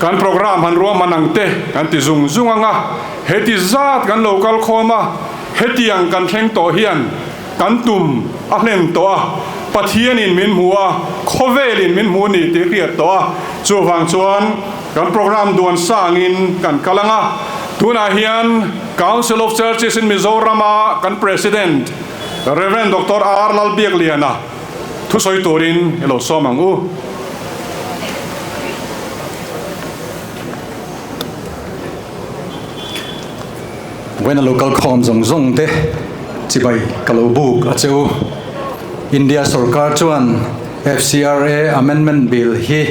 kan program han ruam manangte kan ti zung anga heti zat kan local khoma hetiang kan thleng to hian kan tum a hleng to a pathian in min muwa khovel in min mu ni ti riat to a chu wang chuan kan program duan sangin kan kalanga tuna hian Council of Churches in Mizoram kan president Reverend Dr. R. Lalbiak liana thu soi turin elo somang u when a local kawngzawh te chibai kalobuk acheu India sarkar chuan FCRA Amendment Bill hi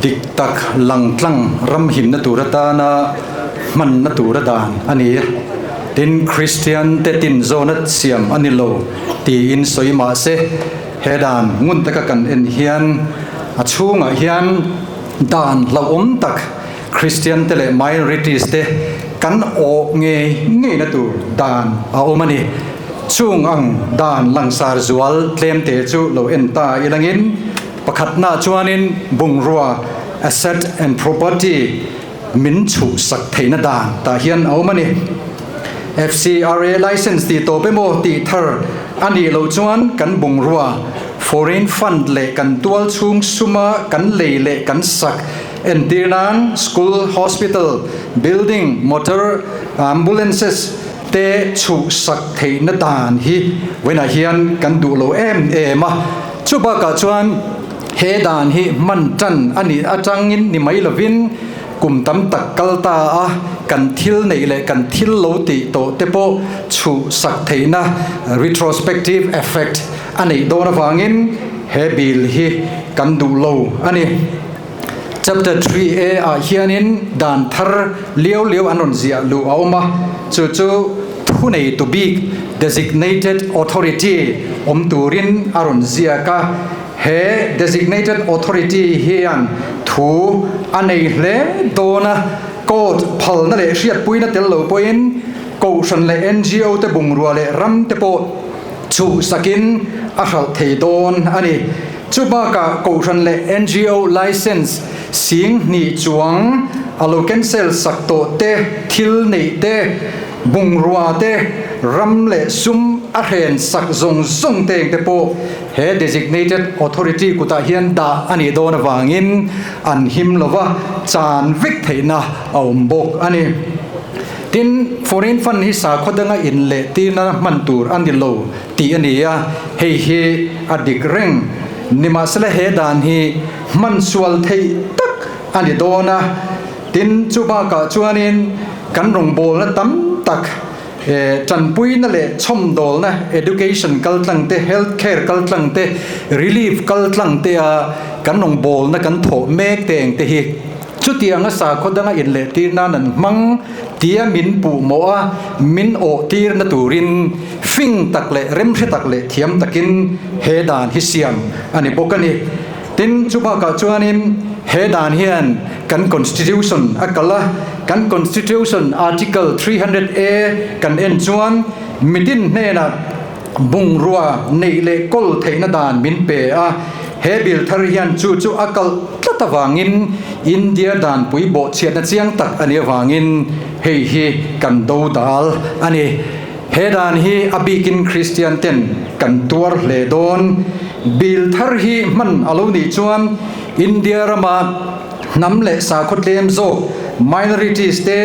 diktak langtlang ram him na turata na man na turadan ani tin Christian te tin zonat siam anilo ti in soima se hedan ngun taka kan en hian achunga hian dan lawm tak Christian tele minorities te kan o nge na tur dan a omani chung ang dan langsar zual tlem te chu lo enta ilangin pakhat na chuanin bungrua asset and property min chu sak theina dan ta hian a omani FCRA license ti to pe mo ti thar ani lo chuan kan bungrua foreign fund le kan tual chung suma kan le kan sak entirnan school hospital building motor ambulances te chu sak theina dan hi wena hian kan du lo ema chuba ka chuan he dan hi man tan ani atangin ni mai lovin kum tam tak kalta a kan thil nei le kan thil lo ti to te po chu sak theina retrospective effect ani dona wangin he bill hi kan du lo ani chapter 3a a hianin dan thar liu anon zia lu auma chu thu nei to be designated authority turin aron zia ka he designated authority hian thu anei hle dona code phal na le hriat puina tel lo poin Kohhran le NGO te bungrua le ram te po chu sakin a hal thei don ani chuba ka Kohhran le NGO license sing ni chuang alo cancel sakto te thil nei te bungrua te ram le sum a hen sak zong te po he designated authority kuta hian da ani don wangin an him lova chan vik theina aumbok ani tin foreign fund hi sa khodanga in le tina mantur ani lo ti ania he adik reng nimasle he dan hi man sual thei tak ani dona tin chuba ka chuanin kan rong bol na tam tak runpui na le chom dol na education kaltlang te healthcare kaltlang te relief kaltlang te a kan rong bol na kan tho mek teng te hi chutianga sa khodanga in le tir na nan mang tia min pu mo a min o tir na turin fing tak le rem the tak le thiam takin he dan hi siam ani pokani tin chuba ka chuanin he dan hian kan constitution akala kan constitution article 300a kan en chuan midin hena bungrua nei le kol theina dan min pe a he bil thar hian chu akal tlatawangin India dan pui bo chiat na chiang tak ani wangin hei hi kan do dal ani he dan hi abikin Christian ten kan tuar hle don bil thar hi man alo ni chuan India rama nam le sa khotlem zo minorities te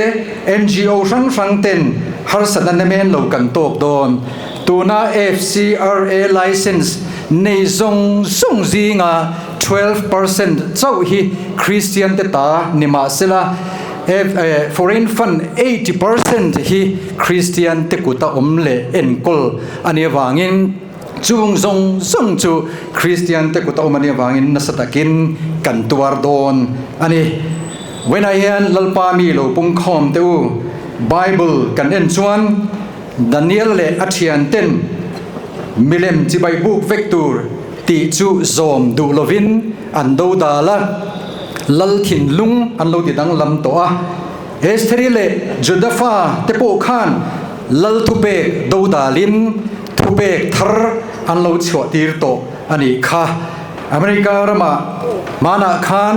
NGO rang ten har sanan men lo kan tok don tuna FCRA license nei zong zinga 12% chau hi Christian te ta nima sela foreign fund 80% hi Christian te kuta omle enkol ani wangin chung zong chu Christian te kuta omani wangin nasatakin kan tuar don ani when I hear lalpa mi lo pung khom te u Bible kan en chuan Daniel le athian ten milem chibai book vector ti chu zom du lovin an do dala lal thin lung an lo ti dang lam to a Esther le Judafa te po khan lal thu pe do dalin thu pe thar an lo chho tir to ani kha America rama mana khan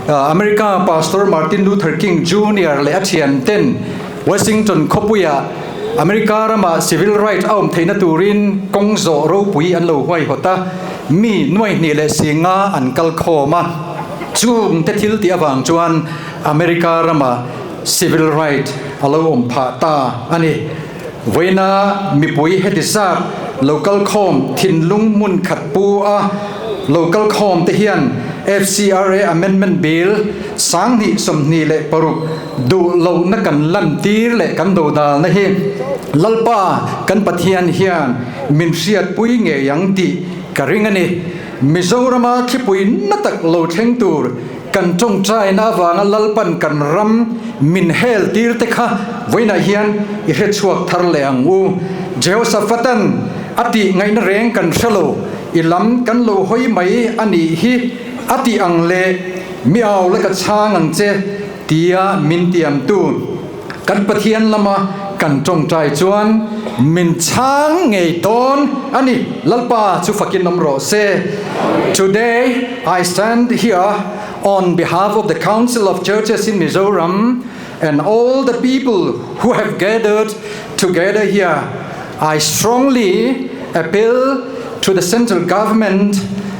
America Pastor Martin Luther King Jr. le athian ten Washington khopuya America rama civil right aum theina turin kawngzawh ro pui an lo huai hota mi nuai ni le singa an kal khoma chung te thil ti awang chuan America rama civil right alo om pha ta ani voina mi pui hetisa local khom thinlung mun khat pu a local khom te hian FCRA Amendment Bill sang ni som ni le paruk du lo na kan lan tir le kan do dal na hi lalpa kan pathian hian min riat pui nge yang ti karing ani Mizorama khipui na tak lo theng tur kan tong trai na wanga lalpan kan ram min hel tir te kha voina hian I he chuak thar le ang u Jehoshapatan ati ngai na reng kan shalo ilam kan lo hoi mai ani hi ati ang le miaw le ka chang ang che tia min tiam tu kan pathian lama kan tong trai chuan min chang ngei ton ani lalpa chu fakin nomro se today I stand here on behalf of the Council of Churches in Mizoram and all the people who have gathered together here. I strongly appeal to the central government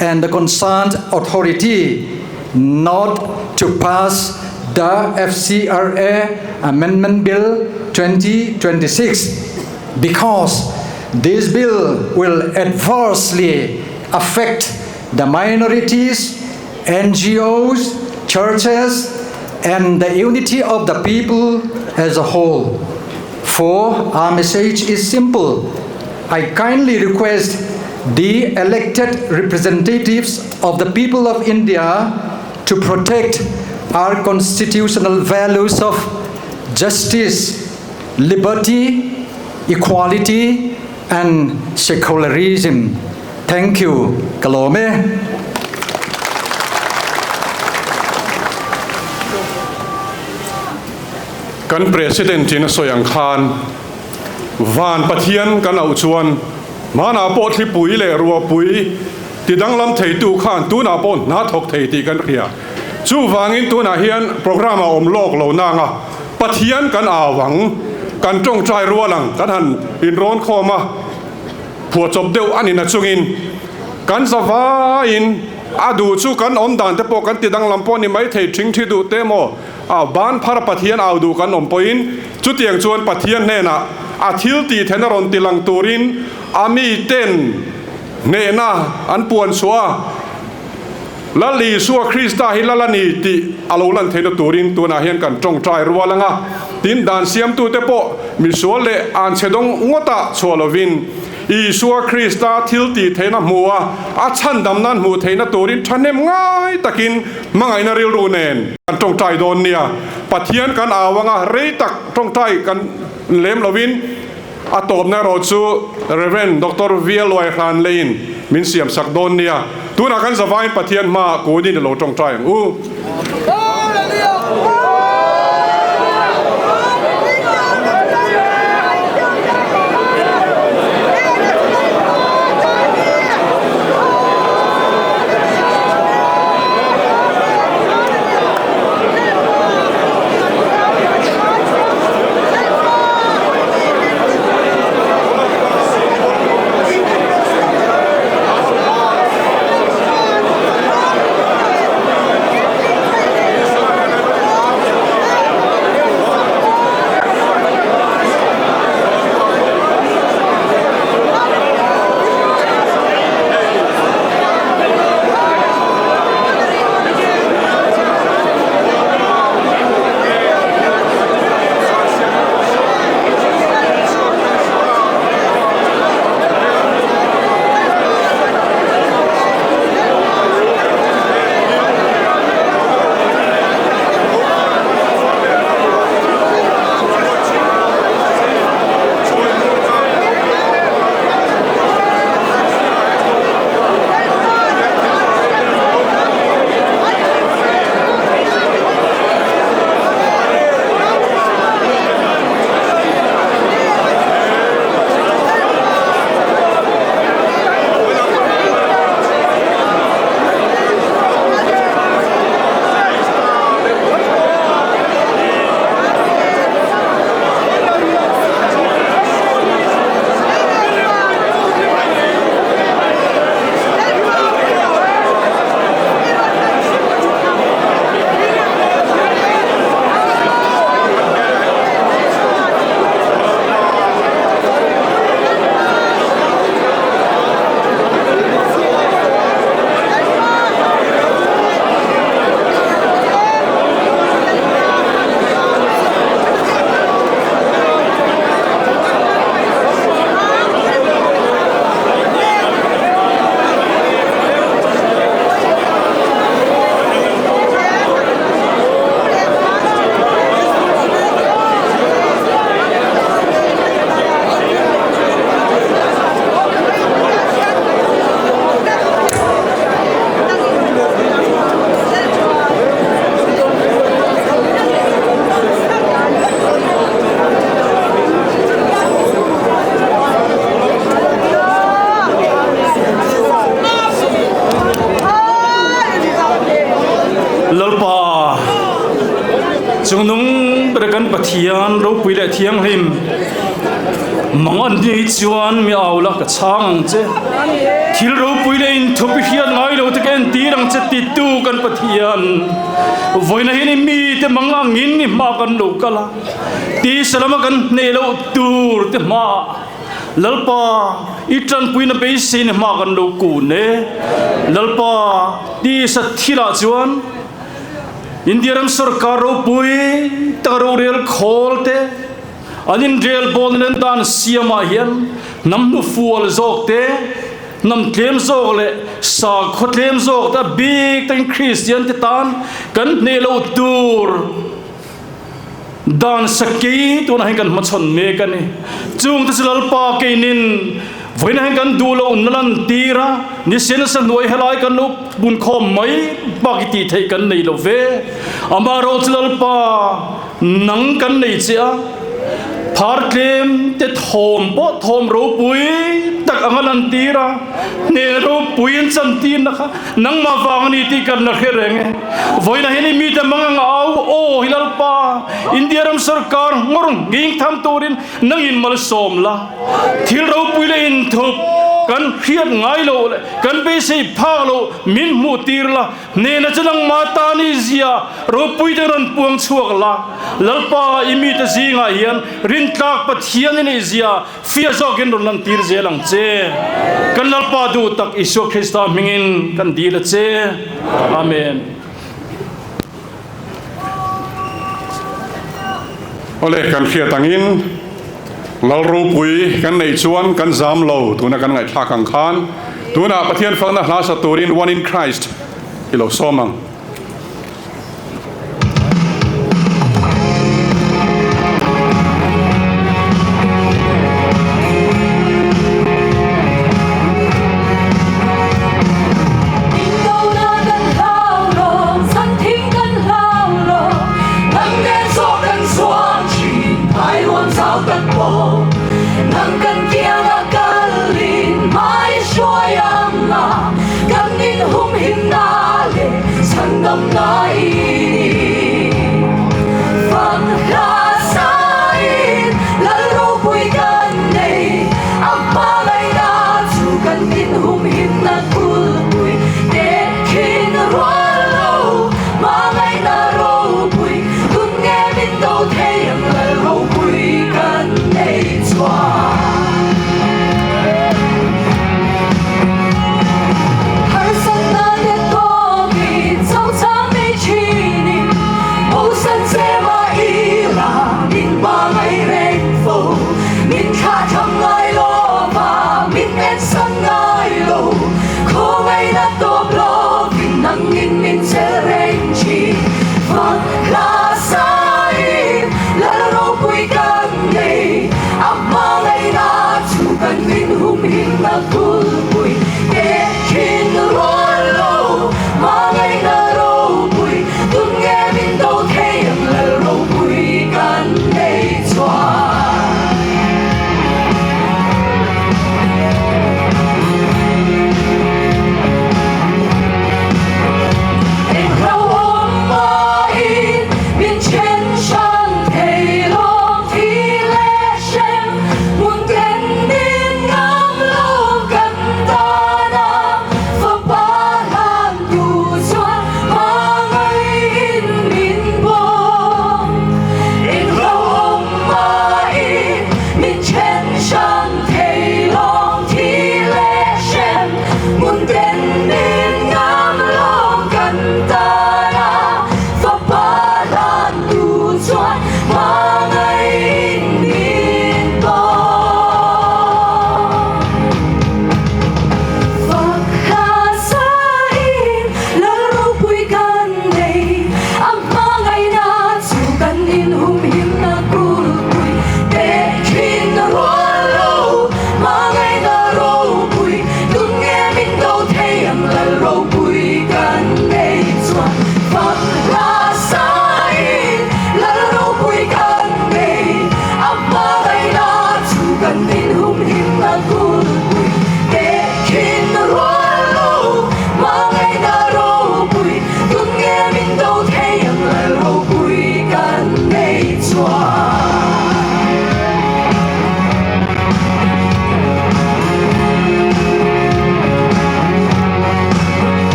and the concerned authority not to pass the FCRA Amendment Bill 2026 because this bill will adversely affect the minorities, NGOs, churches, and the unity of the people as a whole. For our message is simple. I kindly request the elected representatives of the people of India to protect our constitutional values of justice, liberty, equality, and secularism. Thank you. Kalome. Kan President in Soyang Khan van pathian kan au chuan mana po thli pui le ruwa pui ti danglam thei tu khan tu na pon na thok thei ti kan ria chu wangin tu na hian program om lok lo na nga pathian kan awang kan tong trai ruwa lang kan han in ron khoma phu chop deu ani na chungin kan sawa in adu chu kan om dan te po kan ti danglam pon ni mai thei thing thi du te mo ban phar pathian au du kan om poin chu tiang chuan pathian ne na a thil ti thenaron tilang turin ami ten neih an puan suwa lali suwa Krista hilalani ti alolan thena turin tuna hian kan tong trai rualanga tin dan siam tu te po mi suale an chedong ngota cholovin I suwa Krista thil ti thena muwa a chan dam nan mu thena turin thanem ngai takin mangai na ril runen kan tong trai don nia pathian kan awanga rei tak tong trai kan lem lovin atop na ro chu Reverend Dr. Vialoi Khan Lein min siam sak don nia tuna kan zawain pathian ma ko ni lo tong trai u chung nung berkan pathian ro pui le thiang him mangan ni chuan mi aula ka chang che thil ro pui le in thup hian ngai lo te ken ti rang che ti tu kan pathian voina hi ni mi te mangang in ni ma kan lo kala ti salama kan ne lo tur te ma lalpa itran pui na pe sin ma kan lo ku ne lalpa ti sa thila chuan India ram sarkar ro pui taro rel kholte anin rel bol nen dan siama hian nam nu fual zok te nam tlem zok le sa khotlem zok ta big tan Christian te tan kan ne lo tur dan sakei tu na hin kan machon me kan ni chung ta silal pa ke nin voina hin kan dulo unlan tira ni sen san noi helai kan lo bun khom mai bagiti thei kan nei lo ve amaro silal pa nang kan nei chia phar tlem te thom ro pui tak angalan tira ne ro pui en chan tin na kha nang ma wang ni ti kan na khereng voina hin mi te mangang au o hilal pa India ram sarkar ngorung ging tham turin nang in mal som la thil ro pui le in thup kan khiat ngai lo le kan be sei phak lo min mu tir la ne na chanang ma ta ni zia ro pui te ran puang chuak la lalpa imi ta zinga hian rin tlak pathian ni zia fia zok in ron tir zelang che kan lalpa du tak isu Krista mingin kan dil che amen ole kan khiat angin lal ru pui kan nei chuan kan zam lo tuna kan ngai thla kang khan tuna pathian fangna hla sa turin one in Christ ilo somang Hung hin na le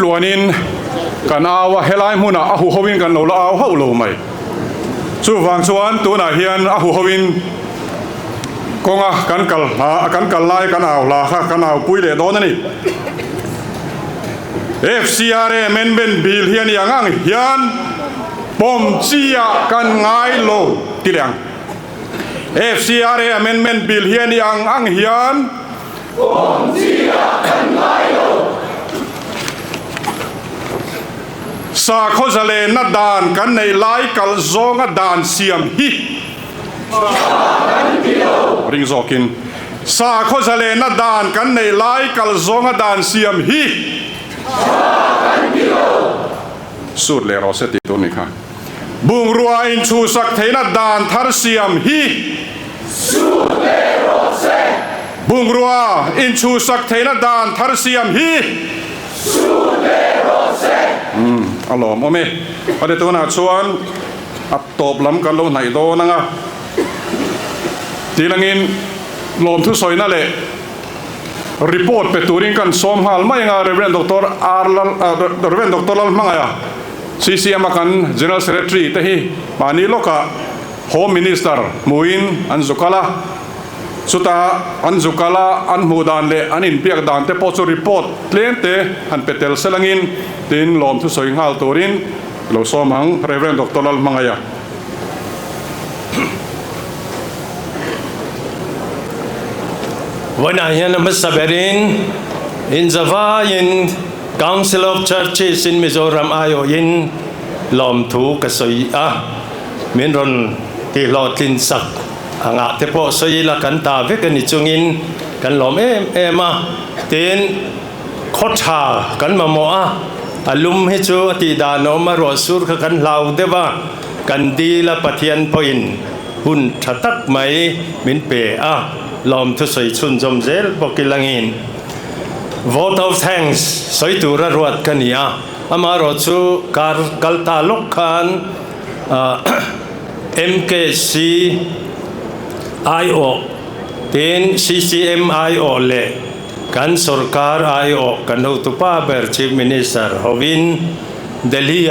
luanin kan awa helai muna ahu howin kan lo aw ho lo mai chu wang chuan tu na hian ahu howin konga kan kal lai kan aw la kha kan aw pui le don ani FCRA Amendment Bill hian yangang hian pom chia kan ngai lo tilang FCRA Amendment Bill hian yang hian pom chia kan ngai lo sa khozale na dan kan nei lai kal zonga dan siam hi ring zokin sa khozale na dan kan nei lai kal zonga dan siam hi sut le ro se ti to ni kha bung rua in chu sak theina dan thar siam hi sut le ro se bung rua in chu sak theina dan thar siam hi sut le ro se alom ome ade to na chuan at top lam kan lo nai do na nga tilangin lom thu soina le report pe turin kan som hal mai nga Reverend Dr. Reverend Dr. Lal mangaya CCM kan General Secretary te hi mani loka Home Minister muin anzukala suta anzukala an mudan le anin piak dan te po chu report tlen te han petel selangin tin lom thu soi ngal turin lo som hang Reverend Dr. Lal mangaya when I hear Masaberin in Zava in Council of Churches in Mizoram ayo in lom thu kasoi min ron ti lo tin sak anga te po soi la kan ta ve kan ni chungin kan lom em tin khotha kan ma mo alum he chu ti da no ma ro sur kha kan lau de ba kan di la pathian poin hun thatak mai min pe lom thu soi chun jom zel pokilangin vote of thanks soi tu ra ruat kania amaro chu kalta lok khan MKC IO tin CCM IO le kan sarkar IO kan ho tu pa ber chief minister hovin Delhi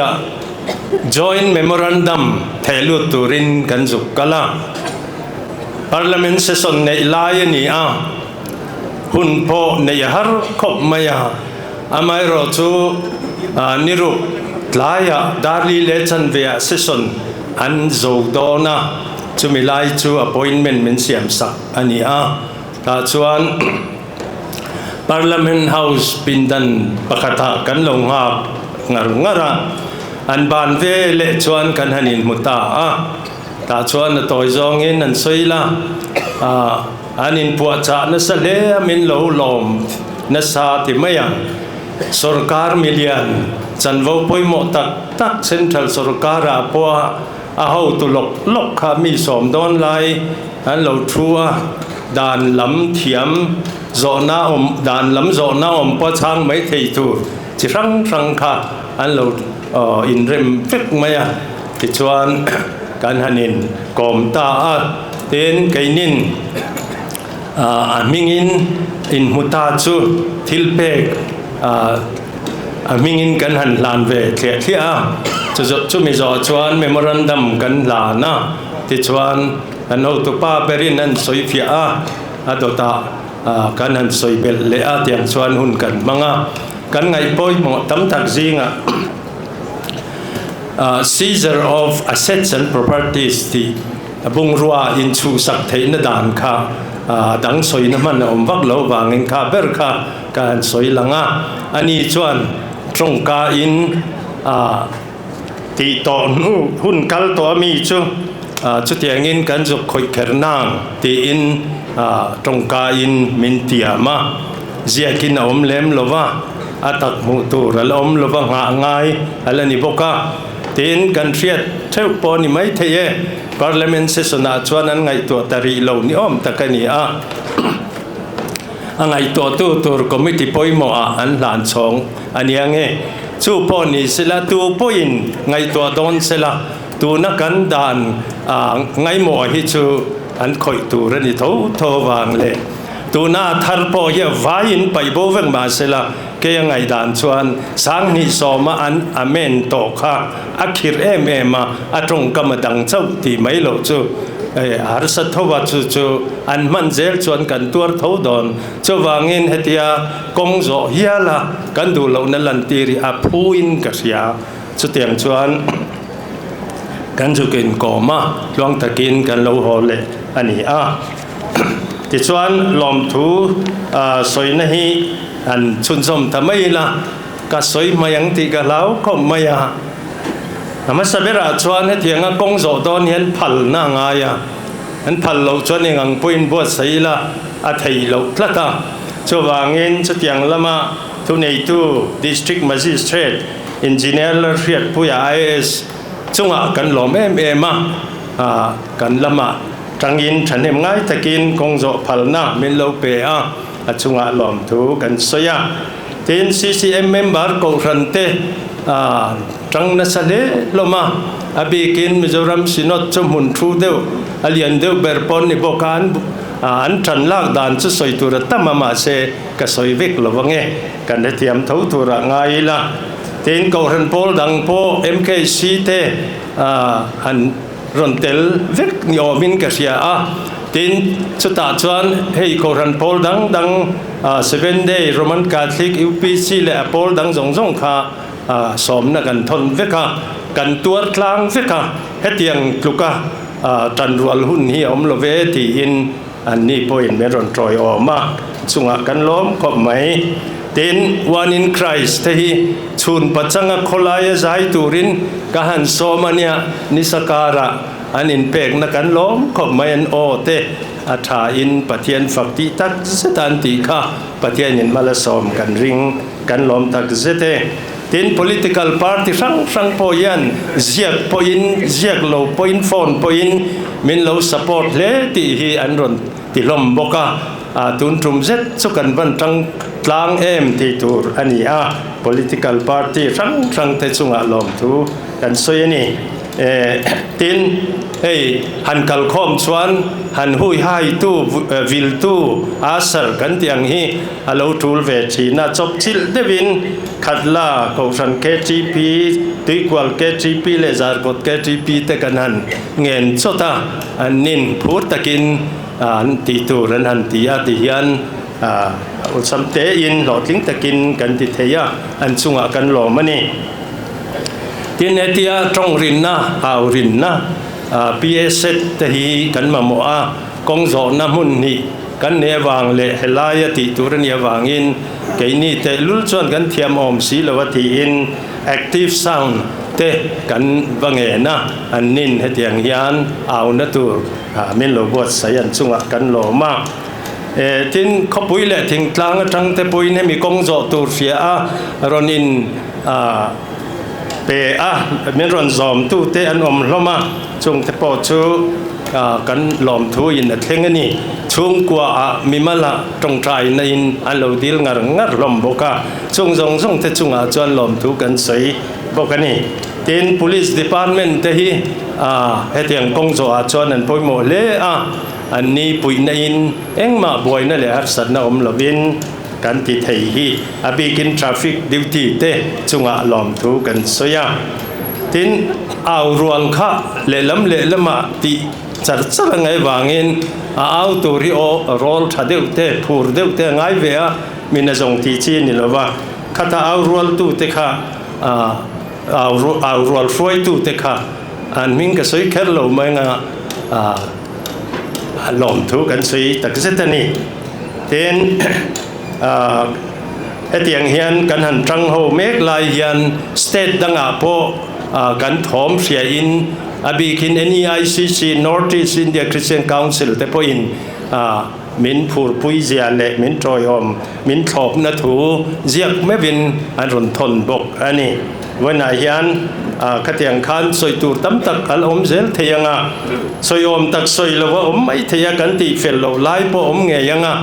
joint memorandum thelu turin kan zukala Parliament session ne ilaya ni hun po ne har khop maya amai ro chu niru tlaya darli lechan via session an zogdona chu milai chu appointment min siam sak ani ta chuan Parliament House pindan pakata kan longa ngara an ban ve le chuan kan hanin muta ta chuan na toy zong in an soila anin puwa cha na sa le min lo lom na sa ti maya sarkar million chan vo poi mo tak central sarkar a po a ho tu lok kha mi som don lai an lo thua dan lam thiam zona dan lam zona po chang mai thei tu chi rang kha an lo in rem fek maya ti chuan kan hanin kom ta ten kainin mingin in muta chu thilpek mingin kan han lan ve thlia chu mi zo chuan memorandum kan la na ti chuan an ho tu pa berin an soi fia adota kan han soi bel le tiang chuan hun kan manga kan ngai poi mo tam tak zinga seizure of assets and properties ti bung rua in chu sak theina dan kha dang soi na man om vak lo wangin kha ber kha kan soi langa ani chuan trongka in ti to nu hun kal to mi chu tiangin kan ju khoi khernang ti in trongka in min tiama ziakin om lem lova atak mu tu ral om lova ngai alani boka tin kan riat theu poni mai theye parliament session a chuan an ngai to tari lo ni om takani angai to tu tur committee poimo an lan chong aniange chu poni sila tu poin ngai to don sila tu na kan dan ngai mo hi chu an khoi tu rani tho wang le tu na thar po ya vain pai bo veng ma sila cái ngày đàn chuan sáng ni so mà an amen tổ kha akhir em mà trong cầm đằng châu thì mấy lộ chu har sát thova chu an man zel chuan kan tuar tho don chu wangin hetia kawngzawh hiala kan du lo na lan tiri a phuin ka ria chu tiang chuan kan chu kin koma luang takin kan lo hole ani a ti chuan lawm thu soi na hi an chun som tamai la ka soi mayang ti ka lau khom maya ama sabera chuan he thianga kawngzawh don hian phal na nga ya an phal lo chuan engang point bo sei la a thei lo tlata chu wangin chu tiang lama thu nei tu district magistrate engineer riat puya is chunga kan lawm em a kan lama tangin thanem ngai takin kawngzawh phalna min lo pe a chunga lawm thu kan soya tin CCM member Kohhran te trăng na sale loma abikin Mizoram sinot chum hun thu deu alian deu berpon ni bokan an tran lak dan chu soi tur tamama se ka soi vek lovange kan de tiam thau tura ngai la tin Kohhran pol dang po MKC te an rontel vek nyomin ka sia a tin chuta chuan hei Kohhran pol dang 7 day Roman Catholic UPC le pol dang zong kha som na kan thon veka kan tuar tlang veka hetiang tluka tan rual hun hi om lo ve ti in an ni point meron troi oma chunga kan lom khop mai tin one in Christ te hi chun pachanga kholaya zai turin ka han somania nisakara anin pek na kan lom khop mai an o te atha in pathian fakti tak setan ti kha pathian in malasom kan ring kan lom tak zete tin political party sang po yan ziak po in ziak lo po in phone po in min lo support le ti hi an ron ti lom boka tun trum zet chu kan van tlang em ti tur ani a political party sang te chunga lom thu kan soyani tin hey han kal khom chuan han hui hai tu vil tu asar kan tiang hi alo tul ve china chop chil devin khatla Kohhran KGP tuikwal KGP le zar kot KGP te kanan ngen chota anin phut takin an ti tu ran han ti a ti hian usam te in lotling takin kan ti theya an chunga kan lo mani tin etia trong rin na au rin na PS te hi kan ma mo a kawngzawh na mun ni kan ne wang le helaya ti turan ya wangin ke ni te lul chuan kan thiam om si lawati in active sound te kan wange na anin hetiang hian au na tur min lo bot sayan chunga kan lo ma tin khopui le thing tlang atang te pui ne mi kawngzawh tur fia a ronin pe min ron zom tu te an om hloma chung te po chu kan lom thu in a thleng ani chung kwa mimala tong trai na in an lo dil ngar lom boka chung zong te chunga chuan lom thu kan sei bokani tin police department te hi hetiang kawngzawh chuan an poimo le an ni pui na in engma boy na le har sat na om lovin kan ti thei hi abikin traffic duty te chunga lom thu kan soya tin au ruang kha le lama ti char ngai wangin au to ri o rol thadeu te phur deu te ngai ve a mina jong ti chi ni lova khata au rol tu te kha au rol froi tu te kha an ming ka soi kher lo mai nga lom thu kan soi tak zetani ten hetiang hian kan han trăng ho mek lai hian state danga po kan thom ria in abikin NEICC Northeast India Christian Council te po in min phur pui zia le min troi om min thop na thu ziak mevin an ron thon bok ani wana hian khatiang khan soi tur tam tak al om zel theyanga soi om tak soi lawa om mai theya kan ti fel lo lai po om nge yanga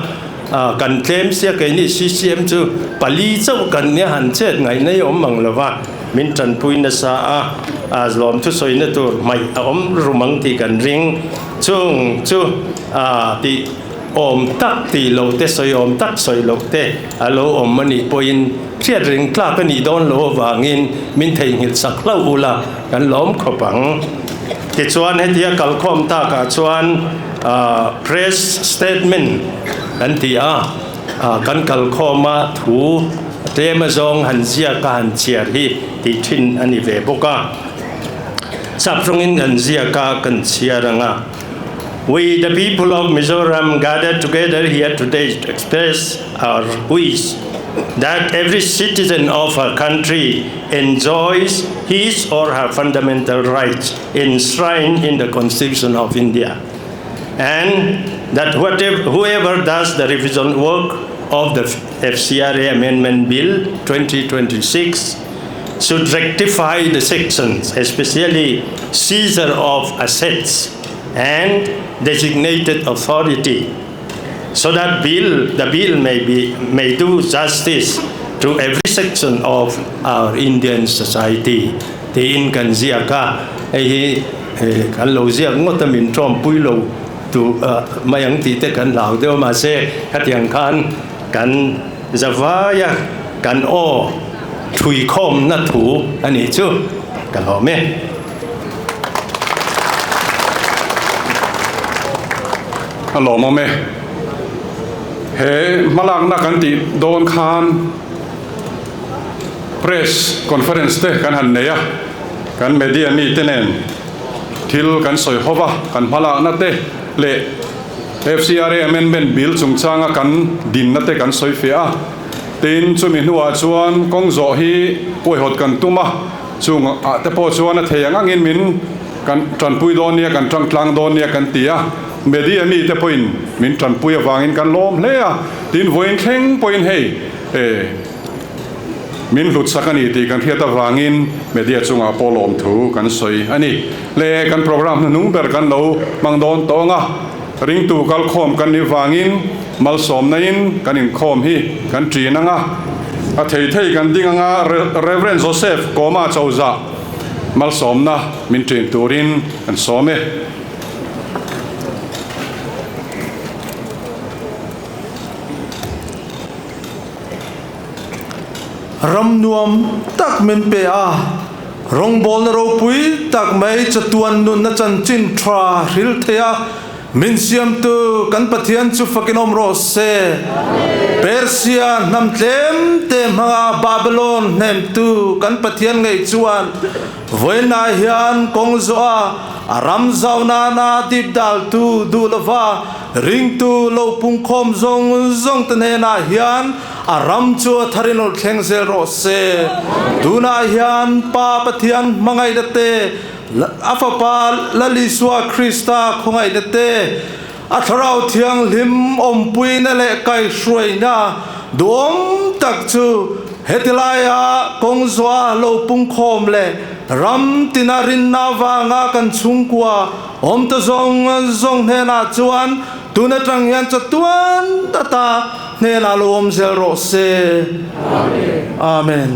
kan claim sia ke ni CCM chu pali chau kan ne han chet ngai nei om mang lawa min tran pui na sa lom thu soi na tur mai om rumang ti kan ring chung chu ti om tak ti lo te soi om tak soi lo te alo om mani poin thiat ring tla ka ni don lo wangin min thei ngil sak lo ula kan lom khopang ti chuan hetia kal khom ta ka chuan press statement kan ti kan kal khoma thu te ma zong han zia ka han chiar hi ti thin ani ve boka saprungin han zia ka kan chiaranga. We, the people of Mizoram, gathered together here today to express our wish that every citizen of our country enjoys his or her fundamental rights enshrined in the Constitution of India, and that whoever does the revision work of the FCRA Amendment Bill 2026 should rectify the sections, especially seizure of assets and designated authority, so that the bill may do justice to every section of our Indian society. Thì in kan zia ka kan lo zia ngot min trom pui lo tu mayang ti te kan lao de ma se khatyang khan kan zawaya kan o thui khom na thu ani chu kan ho me. Alo mo me he malak na kan ti don khan press conference te kan han neya kan media ni tenen thil kan soi hova kan malak na te le FCRA Amendment Bill chungchanga kan din na te kan soi fea tin chumi nuwa chuan kawngzawh hi poi hot kan tuma chung te po chuan a theyang angin min kan tranpui don nia kan tlang don nia kan tia media mi te point min tranpui awangin kan lawm hle a tin voin thleng point hei min hlutsak ani ti kan hiata wangin media chunga polom thu kan soi ani le kan program nung ber kan lo mangdon tonga ring tu kal khom kan ni wangin mal som nain kan in khom hi kan trinanga a thei kan dinganga Reverend Joseph koma chauza mal som na min trin turin kan some ram nuam tak min pe rong bol na ro pui tak mai chatuan nun na chan chin tra ril thea min siam tu kan pathian chu fakinom ro se Persia nam tlem te mga Babylon nem tu kan pathian ngai chuan voina hian kawngzawh aram zauna na dip dal tu dulawa ring tu lo pung khom zong tane na hian aram chu tharinol khengzel ro se tuna hian pa pathian mangai date afapa laliswa Krista khongai date atharau thiang lim ompui na le kai shroi na dom tak chu hetilaya kawngzawh lo pung khom le ram tinarin na wanga kan chungkwa om ta zong he na chuan tuna tang yan chatuan tata ne la lom zel ro se amen.